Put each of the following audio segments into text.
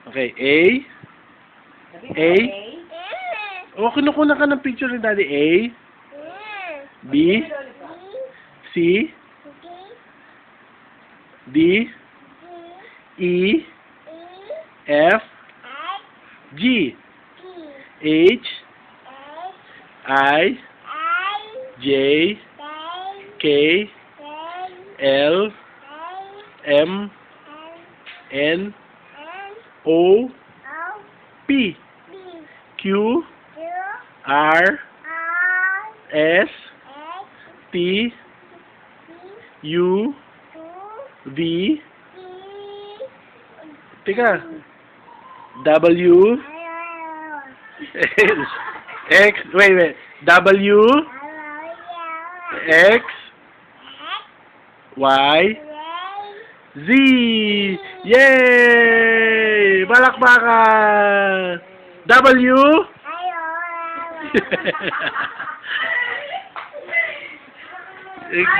Okay, A. A. O, kinukuha ka ng picture ni Daddy. A. B. C. D. E. F. G. H. I. J. K. L. M. N. O. P. Q. R. S. T. U. V. Teka. W. X. Wait. W. X. Y. Z. Yay! Balakbakan! W.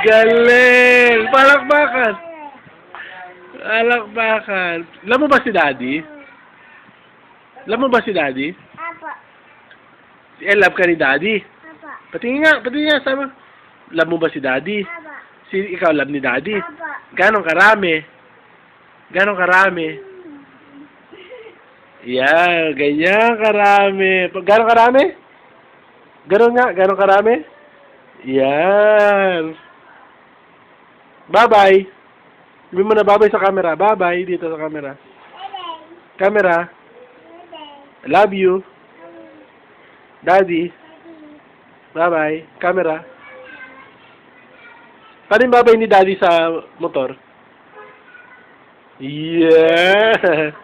Galing! Palakbakan! Palakbakan! Alam mo ba si Daddy? Alam mo ba si Daddy? Apo. Love ka ni Daddy? Apo. Patingin nga, sama. Alam mo ba si Daddy? Apo. Ikaw love ni Daddy? Apo. Ganon karami? Ganon karami? Yeah, ganyan karami. Ganon karami? Ganon nga, ganon karami? Yan. Bye-bye. Sabi mo na bye-bye sa camera. Bye-bye dito sa camera. Camera. I love you. Daddy. Bye-bye. Camera. Paano yung bye-bye ni Daddy sa motor? Yeah.